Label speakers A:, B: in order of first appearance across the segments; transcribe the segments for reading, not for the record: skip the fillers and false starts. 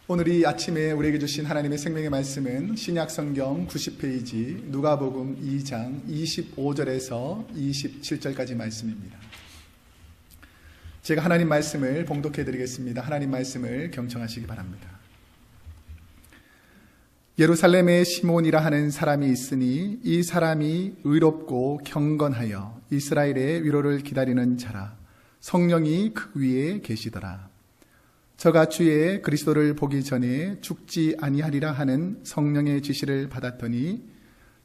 A: 오늘 이 아침에 우리에게 주신 하나님의 생명의 말씀은 신약성경 90페이지 누가복음 2장 25절에서 27절까지 말씀입니다. 제가 하나님 말씀을 봉독해 드리겠습니다. 하나님 말씀을 경청하시기 바랍니다. 예루살렘에 시몬이라 하는 사람이 있으니 이 사람이 의롭고 경건하여 이스라엘의 위로를 기다리는 자라. 성령이 그 위에 계시더라. 저가 주의 그리스도를 보기 전에 죽지 아니하리라 하는 성령의 지시를 받았더니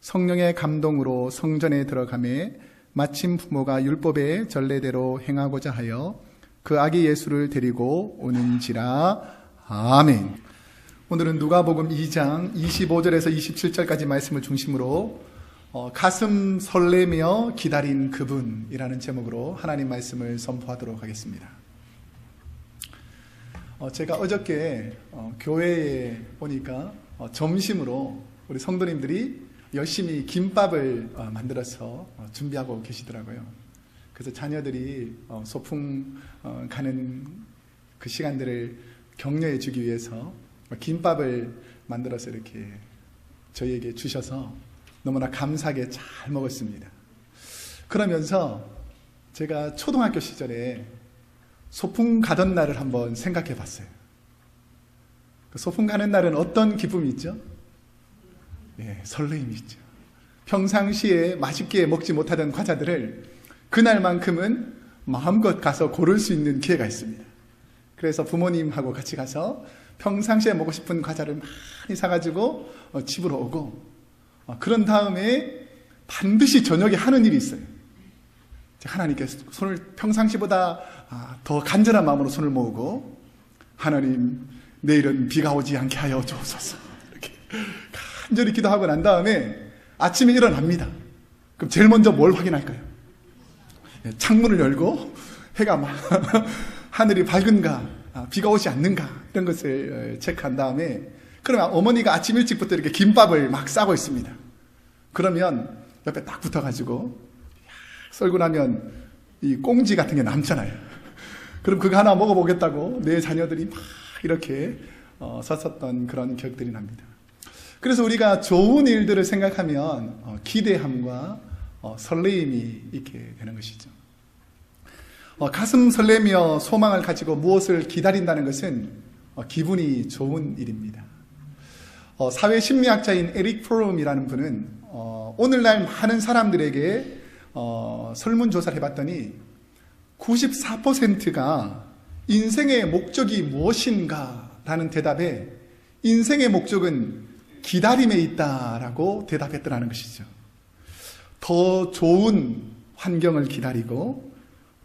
A: 성령의 감동으로 성전에 들어가매 마침 부모가 율법의 전례대로 행하고자 하여 그 아기 예수를 데리고 오는지라. 아멘. 오늘은 누가복음 2장 25절에서 27절까지 말씀을 중심으로 가슴 설레며 기다린 그분이라는 제목으로 하나님 말씀을 선포하도록 하겠습니다. 제가 어저께 교회에 보니까 점심으로 우리 성도님들이 열심히 김밥을 만들어서 준비하고 계시더라고요. 그래서 자녀들이 소풍 가는 그 시간들을 격려해 주기 위해서 김밥을 만들어서 이렇게 저희에게 주셔서 너무나 감사하게 잘 먹었습니다. 그러면서 제가 초등학교 시절에 소풍 가던 날을 한번 생각해 봤어요. 소풍 가는 날은 어떤 기쁨이 있죠? 설레임이 있죠. 평상시에 맛있게 먹지 못하던 과자들을 그날만큼은 마음껏 가서 고를 수 있는 기회가 있습니다. 그래서 부모님하고 같이 가서 평상시에 먹고 싶은 과자를 많이 사가지고 집으로 오고, 그런 다음에 반드시 저녁에 하는 일이 있어요. 하나님께 손을 평상시보다 더 간절한 마음으로 손을 모으고, 하나님 내일은 비가 오지 않게 하여 주옵소서, 이렇게 간절히 기도하고 난 다음에 아침에 일어납니다. 그럼 제일 먼저 뭘 확인할까요? 창문을 열고 해가 막 하늘이 밝은가, 비가 오지 않는가, 이런 것을 체크한 다음에, 그러면 어머니가 아침 일찍부터 이렇게 김밥을 막 싸고 있습니다. 그러면 옆에 딱 붙어가지고 썰고 나면 이 꽁지 같은 게 남잖아요. 그럼 그거 하나 먹어보겠다고 내 자녀들이 막 이렇게 섰었던 그런 기억들이 납니다. 그래서 우리가 좋은 일들을 생각하면 기대함과 설레임이 있게 되는 것이죠. 가슴 설레며 소망을 가지고 무엇을 기다린다는 것은 기분이 좋은 일입니다. 사회심리학자인 에릭 프롬이라는 분은 오늘날 많은 사람들에게 설문조사를 해봤더니 94%가 인생의 목적이 무엇인가 라는 대답에 인생의 목적은 기다림에 있다라고 대답했더라는 것이죠. 더 좋은 환경을 기다리고,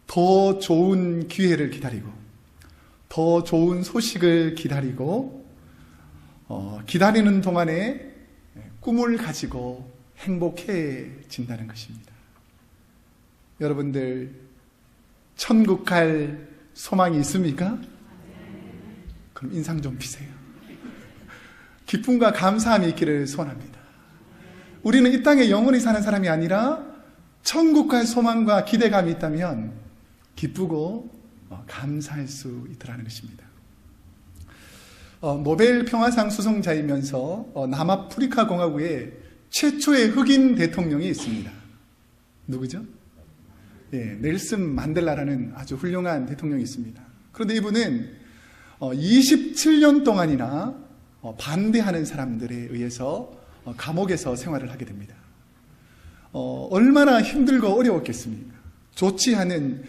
A: 더 좋은 기회를 기다리고, 더 좋은 소식을 기다리고, 기다리는 동안에 꿈을 가지고 행복해진다는 것입니다. 여러분들 천국 갈 소망이 있습니까? 그럼 인상 좀 피세요. 기쁨과 감사함이 있기를 소원합니다. 우리는 이 땅에 영원히 사는 사람이 아니라 천국 갈 소망과 기대감이 있다면 기쁘고 감사할 수 있더라는 것입니다. 노벨 평화상 수상자이면서 남아프리카 공화국의 최초의 흑인 대통령이 있습니다. 누구죠? 넬슨 만델라라는 아주 훌륭한 대통령이 있습니다. 그런데 이분은 27년 동안이나 반대하는 사람들에 의해서 감옥에서 생활을 하게 됩니다. 얼마나 힘들고 어려웠겠습니까? 좋지 않은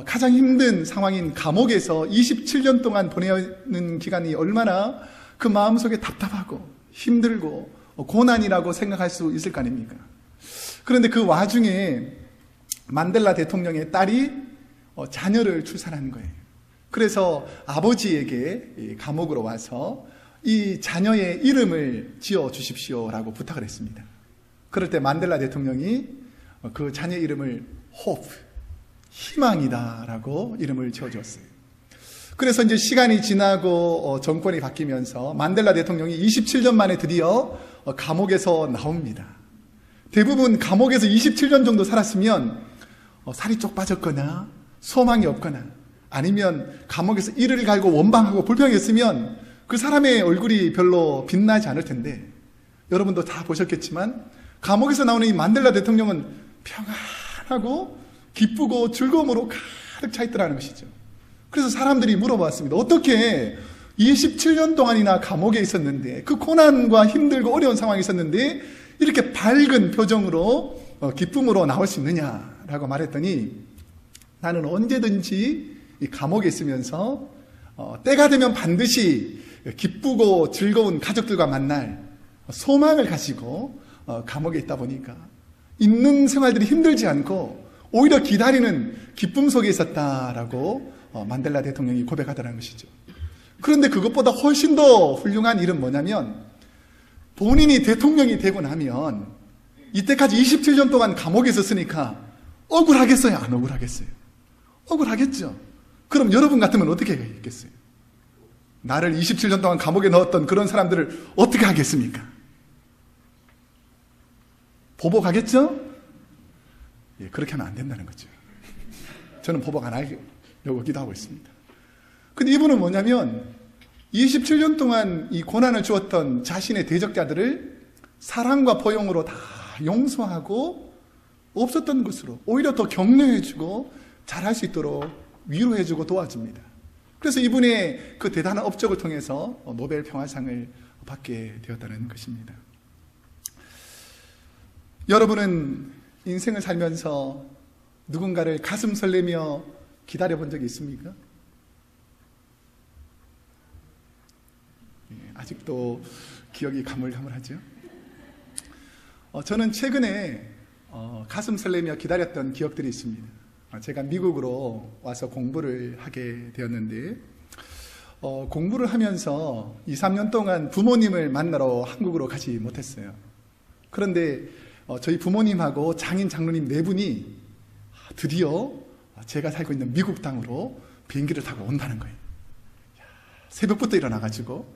A: 가장 힘든 상황인 감옥에서 27년 동안 보내는 기간이 얼마나 그 마음속에 답답하고 힘들고 고난이라고 생각할 수 있을 거 아닙니까? 그런데 그 와중에 만델라 대통령의 딸이 자녀를 출산한 거예요. 그래서 아버지에게 감옥으로 와서 이 자녀의 이름을 지어 주십시오라고 부탁을 했습니다. 그럴 때 만델라 대통령이 그 자녀 이름을 Hope, 희망이다라고 이름을 지어주었어요. 그래서 이제 시간이 지나고 정권이 바뀌면서 만델라 대통령이 27년 만에 드디어 감옥에서 나옵니다. 대부분 감옥에서 27년 정도 살았으면 살이 쪽 빠졌거나 소망이 없거나 아니면 감옥에서 이를 갈고 원방하고 불평했으면 그 사람의 얼굴이 별로 빛나지 않을 텐데, 여러분도 다 보셨겠지만 감옥에서 나오는 이 만델라 대통령은 평안하고 기쁘고 즐거움으로 가득 차 있더라는 것이죠. 그래서 사람들이 물어봤습니다. 어떻게 27년 동안이나 감옥에 있었는데, 그 고난과 힘들고 어려운 상황에 있었는데 이렇게 밝은 표정으로 기쁨으로 나올 수 있느냐라고 말했더니, 나는 언제든지 이 감옥에 있으면서 때가 되면 반드시 기쁘고 즐거운 가족들과 만날 소망을 가지고 감옥에 있다 보니까 있는 생활들이 힘들지 않고 오히려 기다리는 기쁨 속에 있었다라고 만델라 대통령이 고백하더라는 것이죠. 그런데 그것보다 훨씬 더 훌륭한 일은 뭐냐면, 본인이 대통령이 되고 나면 이때까지 27년 동안 감옥에 있었으니까 억울하겠어요? 안 억울하겠어요? 억울하겠죠. 그럼 여러분 같으면 어떻게 했겠어요? 나를 27년 동안 감옥에 넣었던 그런 사람들을 어떻게 하겠습니까? 보복하겠죠? 예, 그렇게 하면 안 된다는 거죠. 저는 보복 안 하려고 기도하고 있습니다. 근데 이분은 뭐냐면 27년 동안 이 고난을 주었던 자신의 대적자들을 사랑과 포용으로 다 용서하고 없었던 것으로 오히려 더 격려해주고 잘할 수 있도록 위로해주고 도와줍니다. 그래서 이분의 그 대단한 업적을 통해서 노벨 평화상을 받게 되었다는 것입니다. 여러분은 인생을 살면서 누군가를 가슴 설레며 기다려본 적이 있습니까? 아직도 기억이 가물가물하죠. 저는 최근에 가슴 설레며 기다렸던 기억들이 있습니다. 제가 미국으로 와서 공부를 하게 되었는데, 공부를 하면서 2, 3년 동안 부모님을 만나러 한국으로 가지 못했어요. 그런데 저희 부모님하고 장인, 장로님 네 분이 드디어 제가 살고 있는 미국 땅으로 비행기를 타고 온다는 거예요. 새벽부터 일어나가지고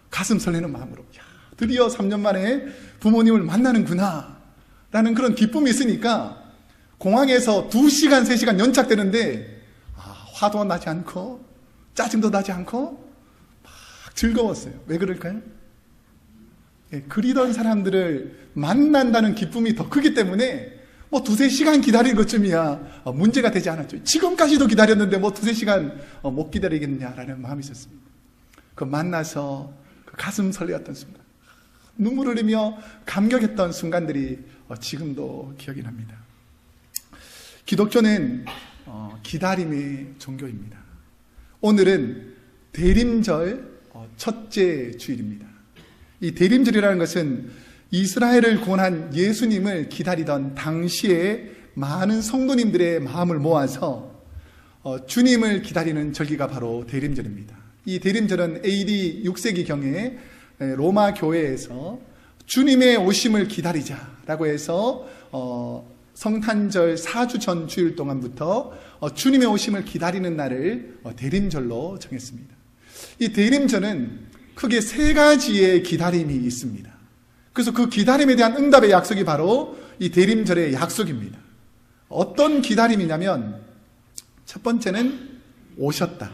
A: 가슴 설레는 마음으로, 드디어 3년 만에 부모님을 만나는구나 라는 그런 기쁨이 있으니까 공항에서 2시간, 3시간 연착되는데 화도 나지 않고 짜증도 나지 않고 막 즐거웠어요. 왜 그럴까요? 그리던 사람들을 만난다는 기쁨이 더 크기 때문에 뭐 2-3시간 기다린 것쯤이야 문제가 되지 않았죠. 지금까지도 기다렸는데 뭐 2-3시간 못 기다리겠냐라는 마음이 있었습니다. 그 만나서 그 가슴 설레었던 순간, 눈물 흘리며 감격했던 순간들이 지금도 기억이 납니다. 기독교는 기다림의 종교입니다. 오늘은 대림절 첫째 주일입니다. 이 대림절이라는 것은 이스라엘을 구원한 예수님을 기다리던 당시에 많은 성도님들의 마음을 모아서 주님을 기다리는 절기가 바로 대림절입니다. 이 대림절은 AD 6세기경에 로마 교회에서 주님의 오심을 기다리자라고 해서 성탄절 4주 전 주일 동안부터 주님의 오심을 기다리는 날을 대림절로 정했습니다. 이 대림절은 크게 3가지의 기다림이 있습니다. 그래서 그 기다림에 대한 응답의 약속이 바로 이 대림절의 약속입니다. 어떤 기다림이냐면, 첫 번째는 오셨다,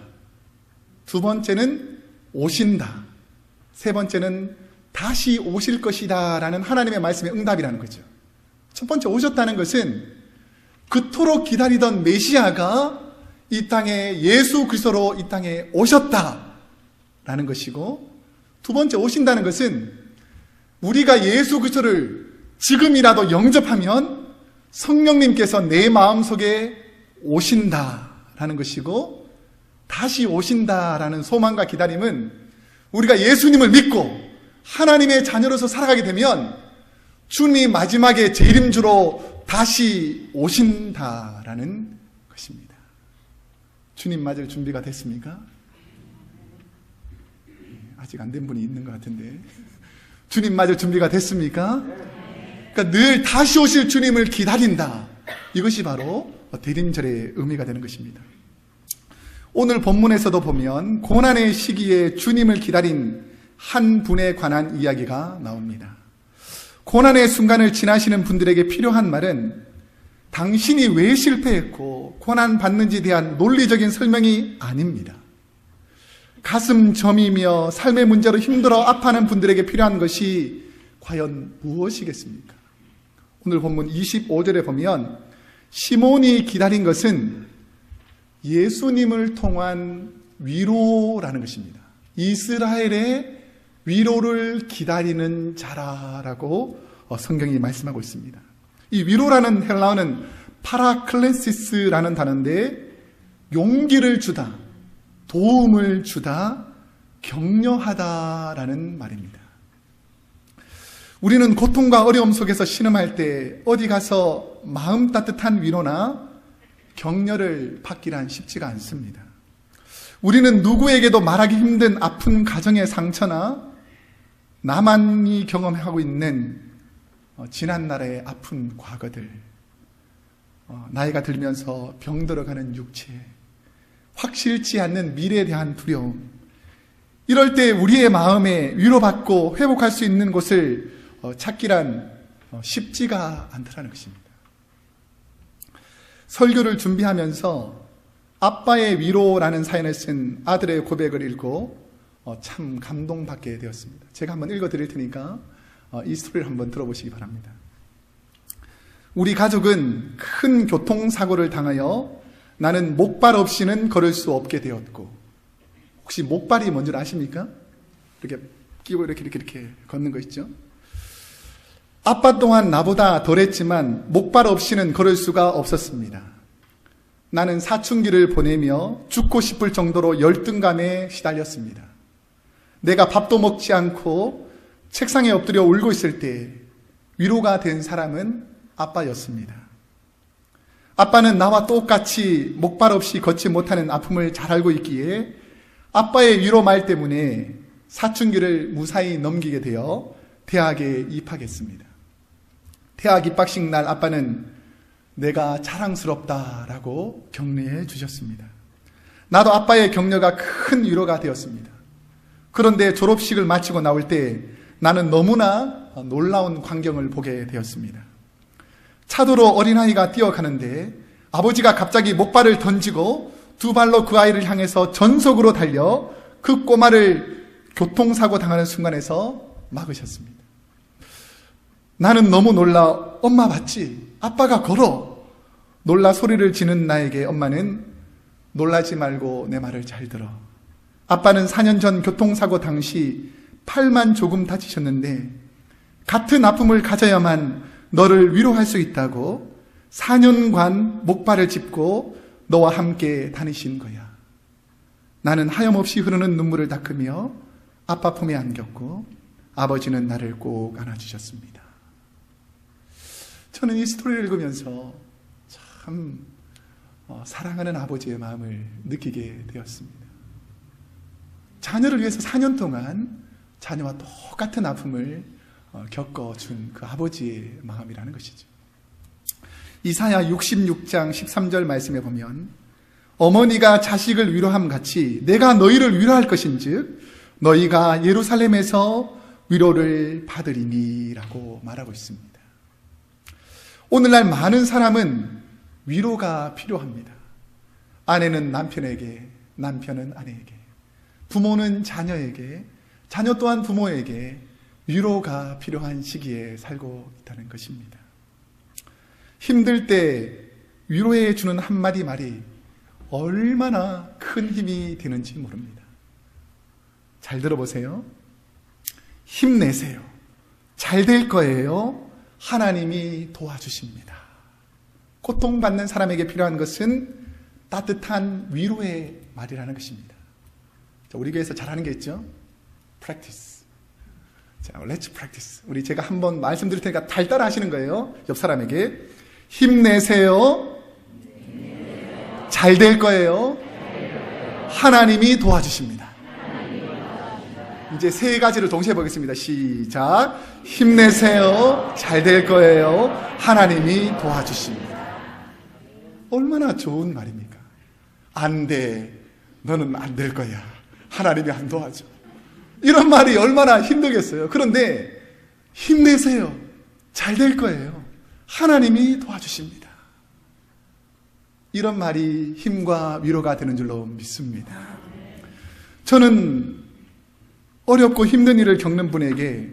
A: 두 번째는 오신다, 세 번째는 다시 오실 것이다 라는 하나님의 말씀의 응답이라는 거죠. 첫 번째 오셨다는 것은 그토록 기다리던 메시아가 이 땅에 예수 그리스도로 이 땅에 오셨다라는 것이고, 두 번째 오신다는 것은 우리가 예수 그리스도를 지금이라도 영접하면 성령님께서 내 마음속에 오신다라는 것이고, 다시 오신다라는 소망과 기다림은 우리가 예수님을 믿고 하나님의 자녀로서 살아가게 되면 주님이 마지막에 재림주로 다시 오신다라는 것입니다. 주님 맞을 준비가 됐습니까? 아직 안 된 분이 있는 것 같은데, 주님 맞을 준비가 됐습니까? 그러니까 늘 다시 오실 주님을 기다린다. 이것이 바로 대림절의 의미가 되는 것입니다. 오늘 본문에서도 보면 고난의 시기에 주님을 기다린 한 분에 관한 이야기가 나옵니다. 고난의 순간을 지나시는 분들에게 필요한 말은 당신이 왜 실패했고 고난 받는지에 대한 논리적인 설명이 아닙니다. 가슴 저미며 삶의 문제로 힘들어 아파하는 분들에게 필요한 것이 과연 무엇이겠습니까? 오늘 본문 25절에 보면 시몬이 기다린 것은 예수님을 통한 위로라는 것입니다. 이스라엘의 위로를 기다리는 자라라고 성경이 말씀하고 있습니다. 이 위로라는 헬라어는 파라클레시스라는 단어인데 용기를 주다, 도움을 주다, 격려하다라는 말입니다. 우리는 고통과 어려움 속에서 신음할 때 어디 가서 마음 따뜻한 위로나 격려를 받기란 쉽지가 않습니다. 우리는 누구에게도 말하기 힘든 아픈 가정의 상처나 나만이 경험하고 있는 지난날의 아픈 과거들, 나이가 들면서 병들어가는 육체, 확실치 않는 미래에 대한 두려움, 이럴 때 우리의 마음에 위로받고 회복할 수 있는 곳을 찾기란 쉽지가 않다는 것입니다. 설교를 준비하면서 아빠의 위로라는 사연을 쓴 아들의 고백을 읽고 참 감동받게 되었습니다. 제가 한번 읽어드릴 테니까 이 스토리를 한번 들어보시기 바랍니다. 우리 가족은 큰 교통사고를 당하여 나는 목발 없이는 걸을 수 없게 되었고, 혹시 목발이 뭔지 아십니까? 이렇게 끼고 이렇게 걷는 거 있죠? 아빠 또한 나보다 덜했지만 목발 없이는 걸을 수가 없었습니다. 나는 사춘기를 보내며 죽고 싶을 정도로 열등감에 시달렸습니다. 내가 밥도 먹지 않고 책상에 엎드려 울고 있을 때 위로가 된 사람은 아빠였습니다. 아빠는 나와 똑같이 목발 없이 걷지 못하는 아픔을 잘 알고 있기에 아빠의 위로 말 때문에 사춘기를 무사히 넘기게 되어 대학에 입학했습니다. 대학 입학식 날 아빠는 내가 자랑스럽다라고 격려해 주셨습니다. 나도 아빠의 격려가 큰 위로가 되었습니다. 그런데 졸업식을 마치고 나올 때 나는 너무나 놀라운 광경을 보게 되었습니다. 차도로 어린아이가 뛰어가는데 아버지가 갑자기 목발을 던지고 두 발로 그 아이를 향해서 전속으로 달려 그 꼬마를 교통사고 당하는 순간에서 막으셨습니다. 나는 너무 놀라 엄마 봤지? 아빠가 걸어. 놀라 소리를 지는 나에게 엄마는 놀라지 말고 내 말을 잘 들어. 아빠는 4년 전 교통사고 당시 팔만 조금 다치셨는데 같은 아픔을 가져야만 너를 위로할 수 있다고 4년간 목발을 짚고 너와 함께 다니신 거야. 나는 하염없이 흐르는 눈물을 닦으며 아빠 품에 안겼고 아버지는 나를 꼭 안아주셨습니다. 저는 이 스토리를 읽으면서 참 사랑하는 아버지의 마음을 느끼게 되었습니다. 자녀를 위해서 4년 동안 자녀와 똑같은 아픔을 겪어준 그 아버지의 마음이라는 것이죠. 이사야 66장 13절 말씀에 보면 어머니가 자식을 위로함 같이 내가 너희를 위로할 것인즉 너희가 예루살렘에서 위로를 받으리니 라고 말하고 있습니다. 오늘날 많은 사람은 위로가 필요합니다. 아내는 남편에게, 남편은 아내에게, 부모는 자녀에게, 자녀 또한 부모에게 위로가 필요한 시기에 살고 있다는 것입니다. 힘들 때 위로해 주는 한마디 말이 얼마나 큰 힘이 되는지 모릅니다. 잘 들어보세요. 힘내세요. 잘 될 거예요. 하나님이 도와주십니다. 고통받는 사람에게 필요한 것은 따뜻한 위로의 말이라는 것입니다. 자, 우리 교회에서 잘하는 게 있죠? practice. 자, let's practice. 제가 한번 말씀드릴 테니까 잘 따라 하시는 거예요. 옆 사람에게. 힘내세요. 잘 될 거예요. 하나님이 도와주십니다. 이제 세 가지를 동시에 보겠습니다. 시작. 힘내세요. 잘 될 거예요. 하나님이 도와주십니다. 얼마나 좋은 말입니까? 안 돼. 너는 안 될 거야. 하나님이 안 도와줘. 이런 말이 얼마나 힘들겠어요. 그런데 힘내세요. 잘 될 거예요. 하나님이 도와주십니다. 이런 말이 힘과 위로가 되는 줄로 믿습니다. 저는 어렵고 힘든 일을 겪는 분에게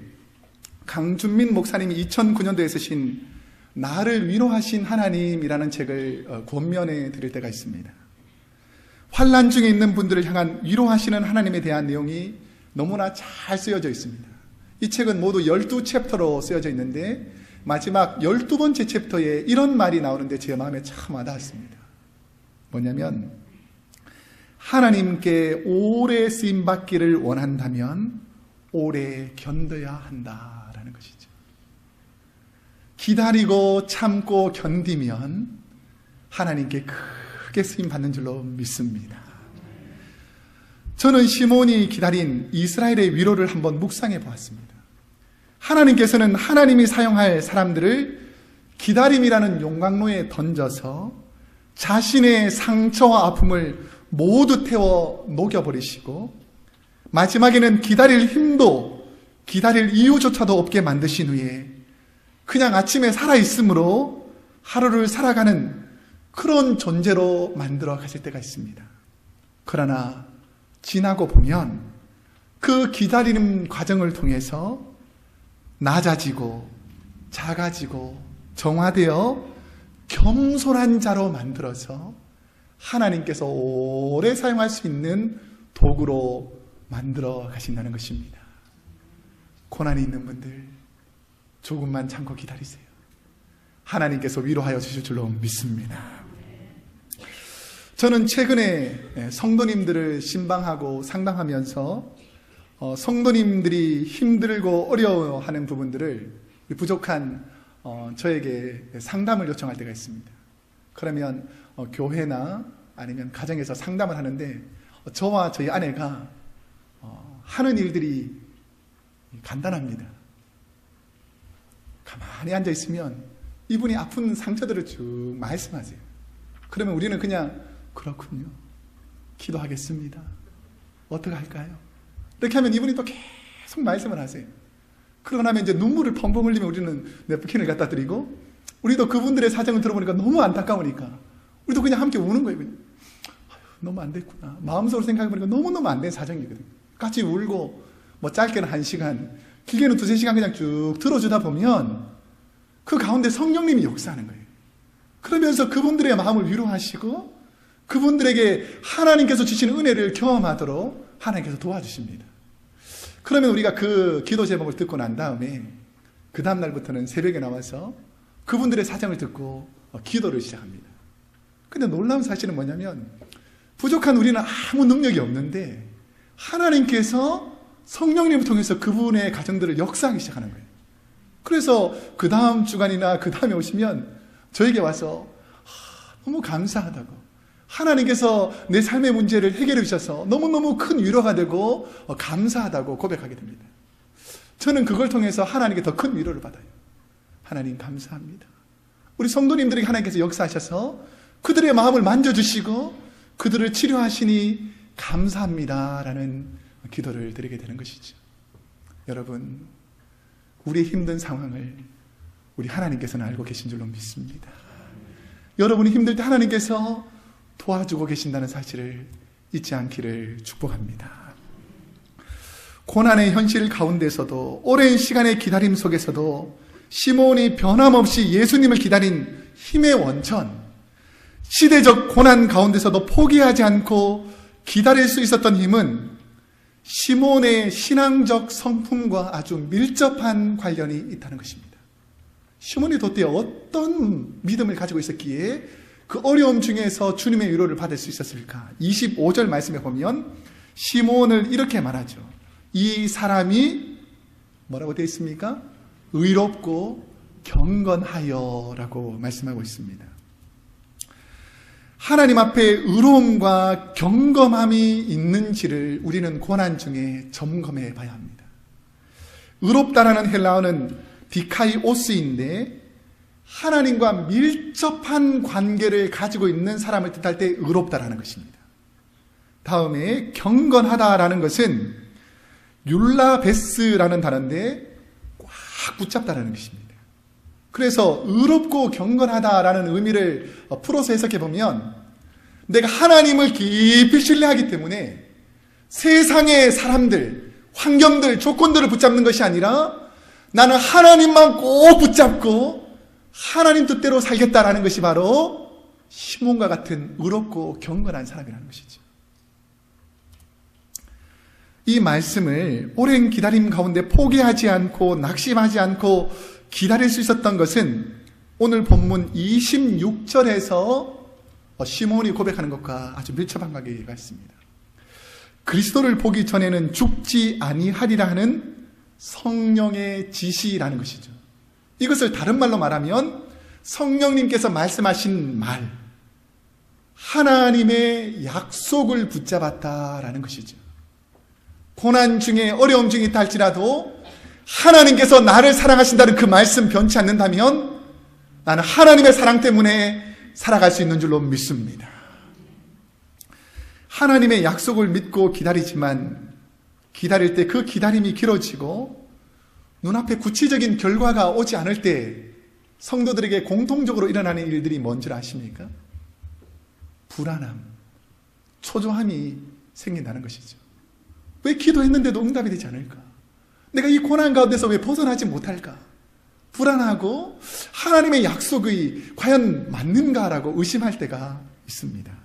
A: 강준민 목사님이 2009년도에 쓰신 나를 위로하신 하나님이라는 책을 권면해 드릴 때가 있습니다. 환난 중에 있는 분들을 향한 위로하시는 하나님에 대한 내용이 너무나 잘 쓰여져 있습니다. 이 책은 모두 12챕터로 쓰여져 있는데 마지막 12번째 챕터에 이런 말이 나오는데 제 마음에 참 와닿았습니다. 뭐냐면 하나님께 오래 쓰임받기를 원한다면 오래 견뎌야 한다라는 것이죠. 기다리고 참고 견디면 하나님께 크게 쓰임받는 줄로 믿습니다. 저는 시몬이 기다린 이스라엘의 위로를 한번 묵상해 보았습니다. 하나님께서는 하나님이 사용할 사람들을 기다림이라는 용광로에 던져서 자신의 상처와 아픔을 모두 태워 녹여버리시고 마지막에는 기다릴 힘도 기다릴 이유조차도 없게 만드신 후에 그냥 아침에 살아있으므로 하루를 살아가는 그런 존재로 만들어 가실 때가 있습니다. 그러나 지나고 보면 그 기다리는 과정을 통해서 낮아지고 작아지고 정화되어 겸손한 자로 만들어서 하나님께서 오래 사용할 수 있는 도구로 만들어 가신다는 것입니다. 고난이 있는 분들 조금만 참고 기다리세요. 하나님께서 위로하여 주실 줄로 믿습니다. 저는 최근에 성도님들을 신방하고 상담하면서 성도님들이 힘들고 어려워하는 부분들을 부족한 저에게 상담을 요청할 때가 있습니다. 그러면 교회나 아니면 가정에서 상담을 하는데 저와 저희 아내가 하는 일들이 간단합니다. 가만히 앉아 있으면 이분이 아픈 상처들을 쭉 말씀하세요. 그러면 우리는 그냥 그렇군요. 기도하겠습니다. 어떻게 할까요? 이렇게 하면 이분이 또 계속 말씀을 하세요. 그러고 나면 이제 눈물을 펑펑 흘리면 우리는 냅킨을 갖다 드리고 우리도 그분들의 사정을 들어보니까 너무 안타까우니까 우리도 그냥 함께 우는 거예요. 그냥. 너무 안 됐구나. 마음속으로 생각해보니까 너무너무 안 된 사정이거든요. 같이 울고 뭐 짧게는 1시간, 길게는 2-3시간 그냥 쭉 들어주다 보면 그 가운데 성령님이 역사하는 거예요. 그러면서 그분들의 마음을 위로하시고 그분들에게 하나님께서 주시는 은혜를 경험하도록 하나님께서 도와주십니다. 그러면 우리가 그 기도 제목을 듣고 난 다음에 그 다음 날부터는 새벽에 나와서 그분들의 사정을 듣고 기도를 시작합니다. 근데 놀라운 사실은 뭐냐면 부족한 우리는 아무 능력이 없는데 하나님께서 성령님을 통해서 그분의 가정들을 역사하기 시작하는 거예요. 그래서 그 다음 주간이나 그 다음에 오시면 저에게 와서 너무 감사하다고 하나님께서 내 삶의 문제를 해결해 주셔서 너무너무 큰 위로가 되고 감사하다고 고백하게 됩니다. 저는 그걸 통해서 하나님께 더 큰 위로를 받아요. 하나님 감사합니다. 우리 성도님들에게 하나님께서 역사하셔서 그들의 마음을 만져주시고 그들을 치료하시니 감사합니다라는 기도를 드리게 되는 것이죠. 여러분, 우리의 힘든 상황을 우리 하나님께서는 알고 계신 줄로 믿습니다. 여러분이 힘들 때 하나님께서 도와주고 계신다는 사실을 잊지 않기를 축복합니다. 고난의 현실 가운데서도 오랜 시간의 기다림 속에서도 시몬이 변함없이 예수님을 기다린 힘의 원천, 시대적 고난 가운데서도 포기하지 않고 기다릴 수 있었던 힘은 시몬의 신앙적 성품과 아주 밀접한 관련이 있다는 것입니다. 시몬이 도대체 어떤 믿음을 가지고 있었기에 그 어려움 중에서 주님의 위로를 받을 수 있었을까? 25절 말씀에 보면 시몬을 이렇게 말하죠. 이 사람이 뭐라고 되어 있습니까? 의롭고 경건하여 라고 말씀하고 있습니다. 하나님 앞에 의로움과 경건함이 있는지를 우리는 고난 중에 점검해 봐야 합니다. 의롭다라는 헬라어는 디카이오스인데 하나님과 밀접한 관계를 가지고 있는 사람을 뜻할 때 의롭다라는 것입니다. 다음에 경건하다라는 것은 율라베스라는 단어인데 꽉 붙잡다라는 것입니다. 그래서 의롭고 경건하다라는 의미를 풀어서 해석해 보면 내가 하나님을 깊이 신뢰하기 때문에 세상의 사람들, 환경들, 조건들을 붙잡는 것이 아니라 나는 하나님만 꼭 붙잡고 하나님 뜻대로 살겠다라는 것이 바로 시몬과 같은 의롭고 경건한 사람이라는 것이죠. 이 말씀을 오랜 기다림 가운데 포기하지 않고 낙심하지 않고 기다릴 수 있었던 것은 오늘 본문 26절에서 시몬이 고백하는 것과 아주 밀접한 관계가 있습니다. 그리스도를 보기 전에는 죽지 아니하리라 하는 성령의 지시라는 것이죠. 이것을 다른 말로 말하면 성령님께서 말씀하신 말, 하나님의 약속을 붙잡았다라는 것이죠. 고난 중에 어려움 중에 있다 할지라도 하나님께서 나를 사랑하신다는 그 말씀 변치 않는다면 나는 하나님의 사랑 때문에 살아갈 수 있는 줄로 믿습니다. 하나님의 약속을 믿고 기다리지만 기다릴 때 그 기다림이 길어지고 눈앞에 구체적인 결과가 오지 않을 때 성도들에게 공통적으로 일어나는 일들이 뭔지 아십니까? 불안함, 초조함이 생긴다는 것이죠. 왜 기도했는데도 응답이 되지 않을까? 내가 이 고난 가운데서 왜 벗어나지 못할까? 불안하고 하나님의 약속이 과연 맞는가라고 의심할 때가 있습니다.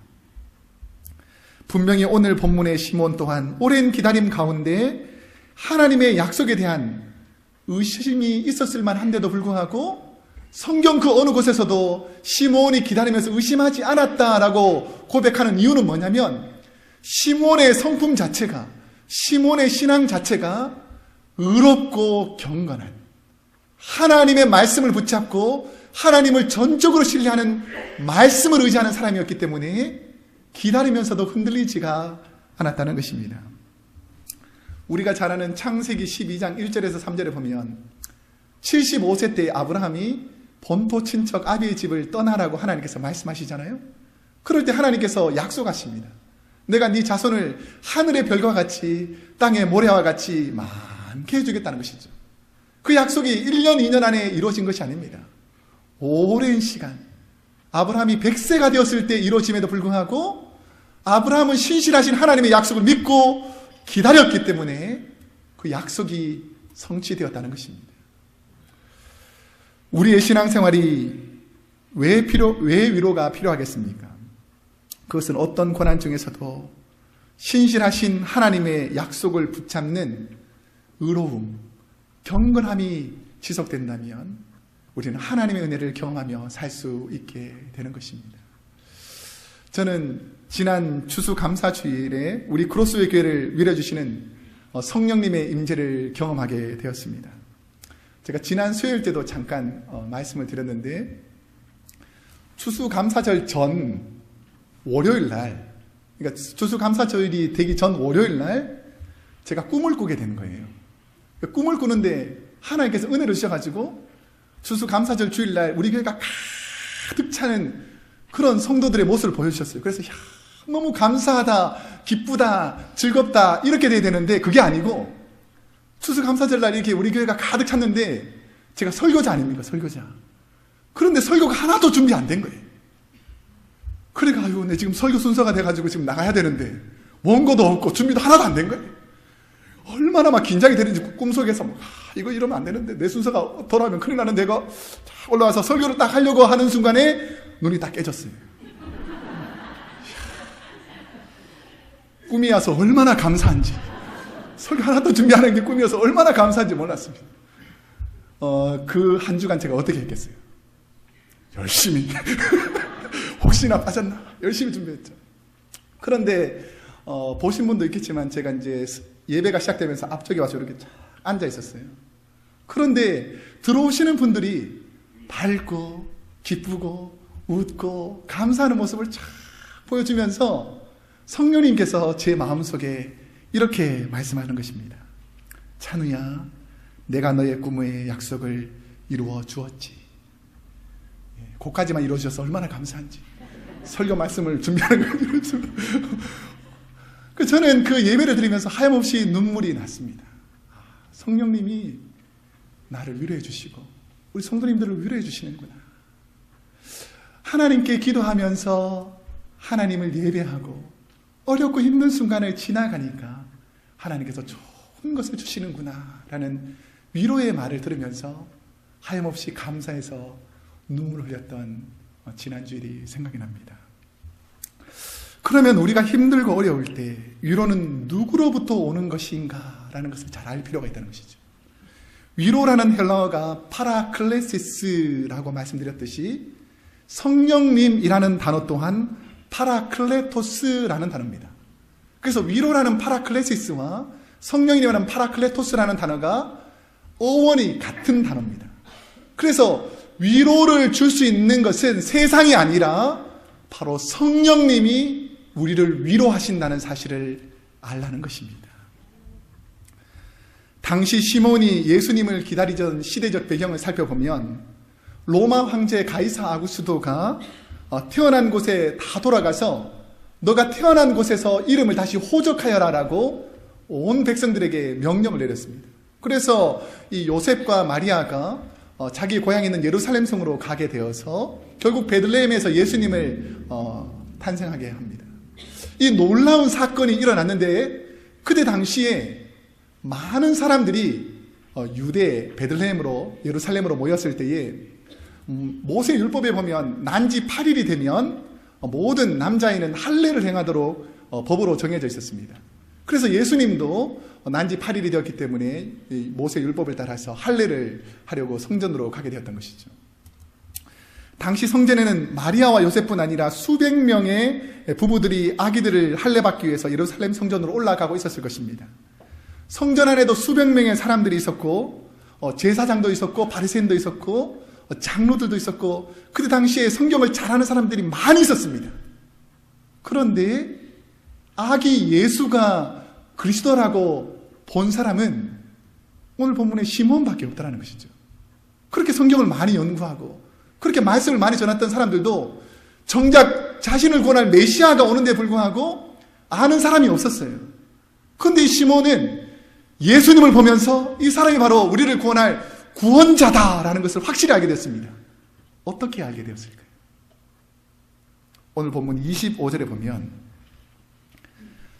A: 분명히 오늘 본문의 시몬 또한 오랜 기다림 가운데 하나님의 약속에 대한 의심이 있었을 만한데도 불구하고 성경 그 어느 곳에서도 시몬이 기다리면서 의심하지 않았다라고 고백하는 이유는 뭐냐면 시몬의 성품 자체가, 시몬의 신앙 자체가 의롭고 경건한, 하나님의 말씀을 붙잡고 하나님을 전적으로 신뢰하는 말씀을 의지하는 사람이었기 때문에 기다리면서도 흔들리지가 않았다는 것입니다. 우리가 잘 아는 창세기 12장 1절에서 3절에 보면 75세 때 아브라함이 본토 친척 아비의 집을 떠나라고 하나님께서 말씀하시잖아요. 그럴 때 하나님께서 약속하십니다. 내가 네 자손을 하늘의 별과 같이 땅의 모래와 같이 많게 해주겠다는 것이죠. 그 약속이 1년, 2년 안에 이루어진 것이 아닙니다. 오랜 시간, 아브라함이 100세가 되었을 때 이루어짐에도 불구하고 아브라함은 신실하신 하나님의 약속을 믿고 기다렸기 때문에 그 약속이 성취되었다는 것입니다. 우리의 신앙생활이 왜 위로가 필요하겠습니까? 그것은 어떤 고난 중에서도 신실하신 하나님의 약속을 붙잡는 의로움, 경건함이 지속된다면 우리는 하나님의 은혜를 경험하며 살 수 있게 되는 것입니다. 저는 지난 추수감사주일에 우리 크로스웨이 교회를 위로해주시는 성령님의 임재를 경험하게 되었습니다. 제가 지난 수요일 때도 잠깐 말씀을 드렸는데 추수감사절 전 월요일 날, 그러니까 추수감사절이 되기 전 월요일 날 제가 꿈을 꾸게 되는 거예요. 꿈을 꾸는데 하나님께서 은혜를 주셔가지고 추수감사절 주일날 우리 교회가 가득 차는 그런 성도들의 모습을 보여주셨어요. 그래서 너무 감사하다, 기쁘다, 즐겁다 이렇게 돼야 되는데 그게 아니고 추수감사절날 이렇게 우리 교회가 가득 찼는데 제가 설교자 아닙니까? 설교자. 그런데 설교가 하나도 준비 안 된 거예요. 그래가 내 지금 설교 순서가 돼가지고 지금 나가야 되는데 원고도 없고 준비도 하나도 안 된 거예요. 얼마나 막 긴장이 되는지 꿈속에서 이거 이러면 안 되는데 내 순서가 돌아오면 큰일 나는 내가 올라와서 설교를 딱 하려고 하는 순간에 눈이 딱 깨졌어요. 꿈이 와서 얼마나 감사한지, 설교 하나도 준비하는 게 꿈이어서 얼마나 감사한지 몰랐습니다. 그 한 주간 제가 어떻게 했겠어요? 열심히 혹시나 빠졌나 열심히 준비했죠. 그런데 보신 분도 있겠지만 제가 이제 예배가 시작되면서 앞쪽에 와서 이렇게 앉아 있었어요. 그런데 들어오시는 분들이 밝고 기쁘고 웃고 감사하는 모습을 쫙 보여주면서 성령님께서 제 마음속에 이렇게 말씀하는 것입니다. 찬우야, 내가 너의 꿈의 약속을 이루어 주었지. 그까지만 이루어 주셔서 얼마나 감사한지. 설교 말씀을 준비하는 거예요. 저는 그 예배를 드리면서 하염없이 눈물이 났습니다. 성령님이 나를 위로해 주시고 우리 성도님들을 위로해 주시는구나. 하나님께 기도하면서 하나님을 예배하고 어렵고 힘든 순간을 지나가니까 하나님께서 좋은 것을 주시는구나 라는 위로의 말을 들으면서 하염없이 감사해서 눈물을 흘렸던 지난주일이 생각이 납니다. 그러면 우리가 힘들고 어려울 때 위로는 누구로부터 오는 것인가 라는 것을 잘 알 필요가 있다는 것이죠. 위로라는 헬라어가 파라클레시스라고 말씀드렸듯이 성령님이라는 단어 또한 파라클레토스라는 단어입니다. 그래서 위로라는 파라클레시스와 성령님이라는 파라클레토스라는 단어가 어원이 같은 단어입니다. 그래서 위로를 줄 수 있는 것은 세상이 아니라 바로 성령님이 우리를 위로하신다는 사실을 알라는 것입니다. 당시 시몬이 예수님을 기다리던 시대적 배경을 살펴보면 로마 황제 가이사 아구스도가 태어난 곳에 다 돌아가서 너가 태어난 곳에서 이름을 다시 호적하여라라고 온 백성들에게 명령을 내렸습니다. 그래서 이 요셉과 마리아가 자기 고향에 있는 예루살렘 성으로 가게 되어서 결국 베들레헴에서 예수님을 탄생하게 합니다. 이 놀라운 사건이 일어났는데 그때 당시에 많은 사람들이 유대 베들레헴으로 예루살렘으로 모였을 때에 모세 율법에 보면 난지 8일이 되면 모든 남자아이는 할례를 행하도록 법으로 정해져 있었습니다. 그래서 예수님도 난지 8일이 되었기 때문에 모세 율법을 따라서 할례를 하려고 성전으로 가게 되었던 것이죠. 당시 성전에는 마리아와 요셉뿐 아니라 수백 명의 부부들이 아기들을 할례받기 위해서 예루살렘 성전으로 올라가고 있었을 것입니다. 성전 안에도 수백 명의 사람들이 있었고 제사장도 있었고 바리새인도 있었고 장로들도 있었고 그때 당시에 성경을 잘하는 사람들이 많이 있었습니다. 그런데 아기 예수가 그리스도라고 본 사람은 오늘 본문에 시몬밖에 없다는 것이죠. 그렇게 성경을 많이 연구하고 그렇게 말씀을 많이 전했던 사람들도 정작 자신을 구원할 메시아가 오는데 불구하고 아는 사람이 없었어요. 그런데 이 시몬은 예수님을 보면서 이 사람이 바로 우리를 구원할 구원자다라는 것을 확실히 알게 됐습니다. 어떻게 알게 되었을까요? 오늘 본문 25절에 보면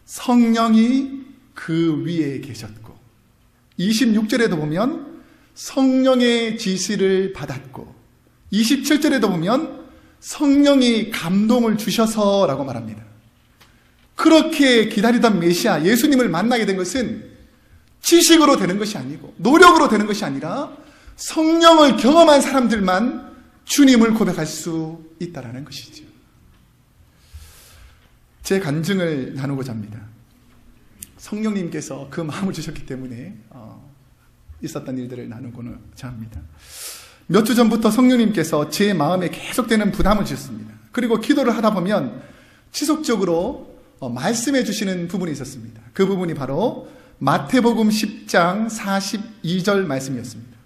A: 성령이 그 위에 계셨고 26절에도 보면 성령의 지시를 받았고 27절에도 보면 성령이 감동을 주셔서라고 말합니다. 그렇게 기다리던 메시아 예수님을 만나게 된 것은 지식으로 되는 것이 아니고 노력으로 되는 것이 아니라 성령을 경험한 사람들만 주님을 고백할 수 있다는 것이죠. 제 간증을 나누고자 합니다. 성령님께서 그 마음을 주셨기 때문에 있었던 일들을 나누고자 합니다. 몇 주 전부터 성령님께서 제 마음에 계속되는 부담을 주셨습니다. 그리고 기도를 하다 보면 지속적으로 말씀해 주시는 부분이 있었습니다. 그 부분이 바로 마태복음 10장 42절 말씀이었습니다.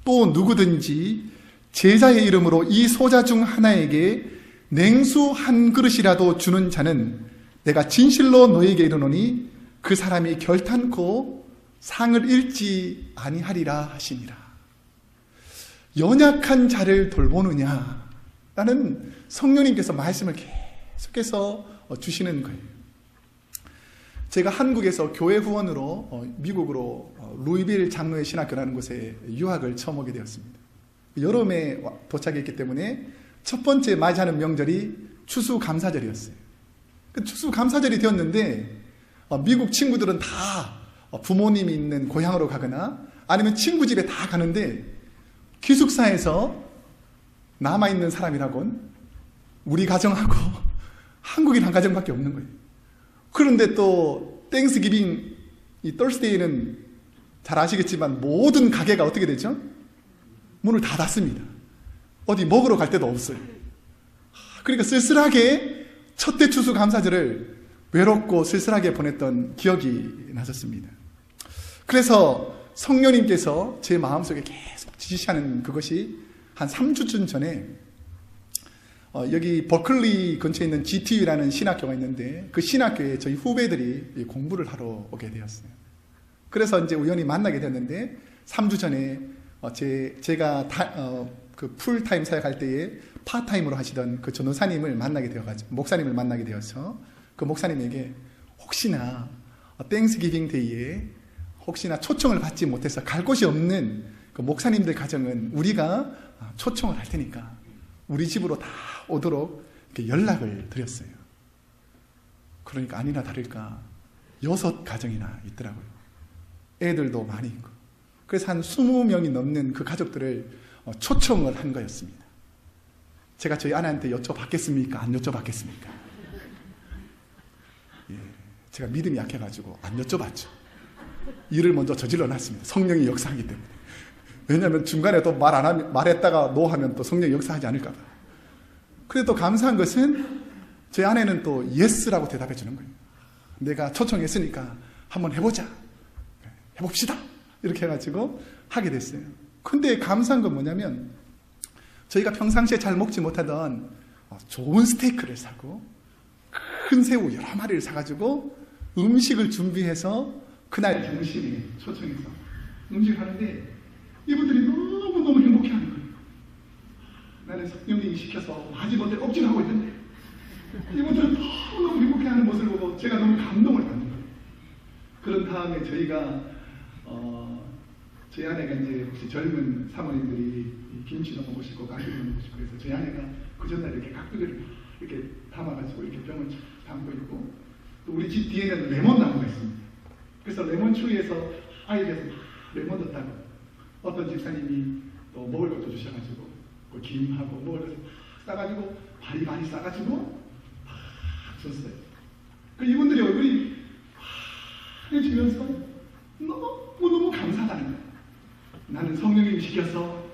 A: 또 누구든지 제자의 이름으로 이 소자 중 하나에게 냉수 한 그릇이라도 주는 자는 내가 진실로 너에게 이르노니 그 사람이 결탄코 상을 잃지 아니하리라 하시니라. 연약한 자를 돌보느냐라는 성령님께서 말씀을 계속해서 주시는 거예요. 제가 한국에서 교회 후원으로 미국으로 루이빌 장로의 신학교라는 곳에 유학을 처음 오게 되었습니다. 여름에 도착했기 때문에 첫 번째 맞이하는 명절이 추수감사절이었어요. 추수감사절이 되었는데 미국 친구들은 다 부모님이 있는 고향으로 가거나 아니면 친구 집에 다 가는데 기숙사에서 남아있는 사람이라곤 우리 가정하고 한국인 한 가정밖에 없는 거예요. 그런데 또 땡스기빙 이 Thursday는 잘 아시겠지만 모든 가게가 어떻게 되죠? 문을 다 닫습니다. 어디 먹으러 갈 데도 없어요. 그러니까 쓸쓸하게 첫째 추수감사절을 외롭고 쓸쓸하게 보냈던 기억이 나셨습니다. 그래서 성령님께서 제 마음속에 계속 지시하는 그것이 한 3주쯤 전에 여기 버클리 근처에 있는 GTU라는 신학교가 있는데 그 신학교에 저희 후배들이 공부를 하러 오게 되었어요. 그래서 이제 우연히 만나게 됐는데 3주 전에 제가 그 풀타임 사역할 때에 파타임으로 하시던 그 전도사님을 만나게 되어가지고 목사님을 만나게 되어서 그 목사님에게 혹시나 땡스기빙 데이에 혹시나 초청을 받지 못해서 갈 곳이 없는 그 목사님들 가정은 우리가 초청을 할 테니까 우리 집으로 다 오도록 이렇게 연락을 드렸어요. 그러니까 아니나 다를까 6가정이나 있더라고요. 애들도 많이 있고. 그래서 한 20명이 넘는 그 가족들을 초청을 한 거였습니다. 제가 저희 아내한테 여쭤봤겠습니까? 안 여쭤봤겠습니까? 예, 제가 믿음이 약해가지고 안 여쭤봤죠. 일을 먼저 저질러 놨습니다. 성령이 역사하기 때문에. 왜냐하면 중간에 또 말했다가 노 하면 또 성령이 역사하지 않을까 봐. 그래도 감사한 것은 제 아내는 또 예스라고 대답해 주는 거예요. 내가 초청했으니까 한번 해보자. 해봅시다. 이렇게 해가지고 하게 됐어요. 근데 감사한 건 뭐냐면 저희가 평상시에 잘 먹지 못하던 좋은 스테이크를 사고 큰 새우 여러 마리를 사가지고 음식을 준비해서 그날 점심에 초청해서 음식을 하는데 이분들이 너무너무 행복해하는 거예요. 나는 성령님이 시켜서 마지못해 억지하고 있는데 이분들은 너무너무 행복해하는 모습을 보고 제가 너무 감동을 받는 거예요. 그런 다음에 저희가 저희 아내가 이제 혹시 젊은 사모님들이 김치도 먹고 싶고 가기도 먹고 싶고 해서 저희 아내가 그 전날 이렇게 깍두기를 이렇게 담아가지고 이렇게 병을 담고 있고 또 우리 집 뒤에는 레몬 나무가 있습니다. 그래서 레몬 추위에서 아이들에서 레몬 넣었다고 어떤 집사님이 또 먹을 것도 주셔가지고 그 김하고 먹을 것을 싸가지고 바리바리 싸가지고 막 줬어요. 그 이분들이 얼굴이 환해지면서 너무 감사하다는 거예요. 나는 성령님이 시켜서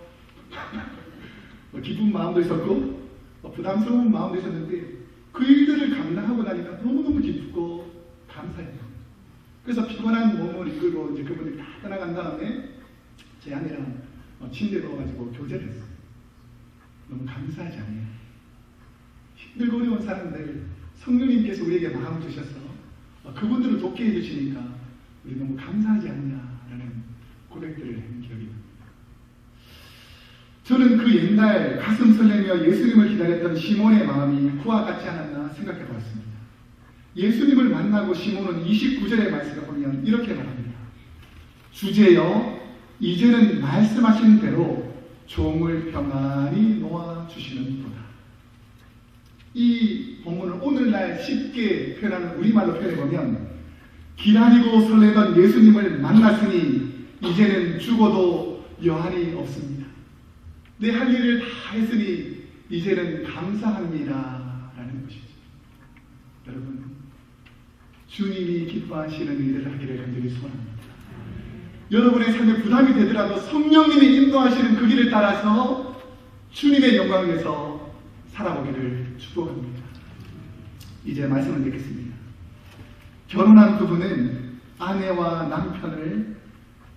A: 기쁜 마음도 있었고 부담스러운 마음도 있었는데 그 일들을 감당하고 나니까 너무너무 기쁘고 감사해요. 그래서 피곤한 몸을 이끌고 이제 그분이 다 떠나간 다음에 제 아내랑 침대에 누워가지고 교제를 했어요. 너무 감사하지 않아요? 힘들고 어려운 사람들 성령님께서 우리에게 마음을 주셔서 그분들을 돕게 해주시니까 우리 너무 감사하지 않냐라는 고백들을 한 기억이 납니다. 저는 그 옛날 가슴 설레며 예수님을 기다렸던 시몬의 마음이 그와 같지 않았나 생각해 보았습니다. 예수님을 만나고 시몬은 29절의 말씀을 보면 이렇게 말합니다. 주제여 이제는 말씀하신 대로 종을 평안히 놓아주시는도다. 이 본문을 오늘날 쉽게 표현하는 우리말로 표현해보면 기다리고 설레던 예수님을 만났으니 이제는 죽어도 여한이 없습니다. 내 할 일을 다 했으니 이제는 감사합니다 라는 것이죠. 여러분 주님이 기뻐하시는 일을 하기를 간절히 소원합니다. 여러분의 삶에 부담이 되더라도 성령님이 인도하시는 그 길을 따라서 주님의 영광을 위해서 살아보기를 축복합니다. 이제 말씀을 듣겠습니다. 결혼한 부부는 아내와 남편을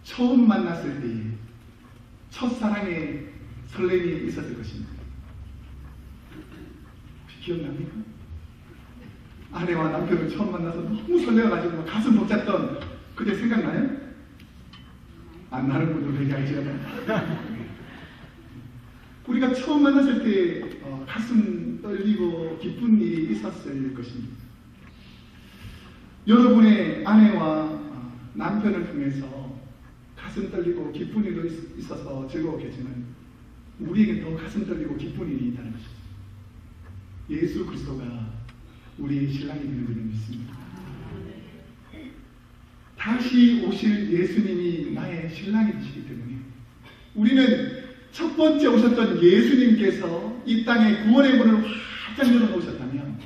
A: 처음 만났을 때에 첫사랑의 설렘이 있었을 것입니다. 혹시 기억납니까? 아내와 남편을 처음 만나서 너무 설레어가지고 가슴 벅찼던 그때 생각나요? 안 나는 분들 얘기할지어다. 우리가 처음 만났을 때 가슴 떨리고 기쁜 일이 있었을 것입니다. 여러분의 아내와 남편을 통해서 가슴 떨리고 기쁜 일도 있어서 즐거웠겠지만 우리에게 더 가슴 떨리고 기쁜 일이 있다는 것이죠. 예수 그리스도가 우리의 신랑이 되는 줄을 믿습니다. 다시 오실 예수님이 나의 신랑이 되시기 때문에 우리는 첫 번째 오셨던 예수님께서 이 땅에 구원의 문을 활짝 열어놓으셨다면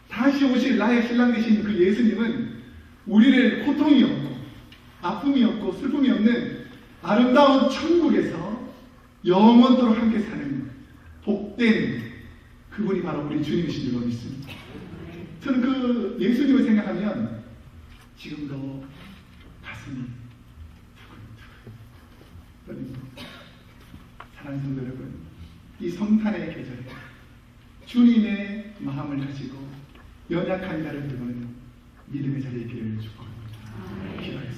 A: 다시 오실 나의 신랑 되신 그 예수님은 우리를 고통이 없고 아픔이 없고 슬픔이 없는 아름다운 천국에서 영원토록 함께 사는 복된 그분이 바로 우리 주님이신 줄로 믿습니다. 저는 그 예수님을 생각하면 지금도 가슴이 두근두근 떨립니다. 사랑하는 성도 여러분, 이 성탄의 계절에 주님의 마음을 가지고 연약한 자를 들고는 믿음의 자리에 있기를 축복합니다. 기도합니다.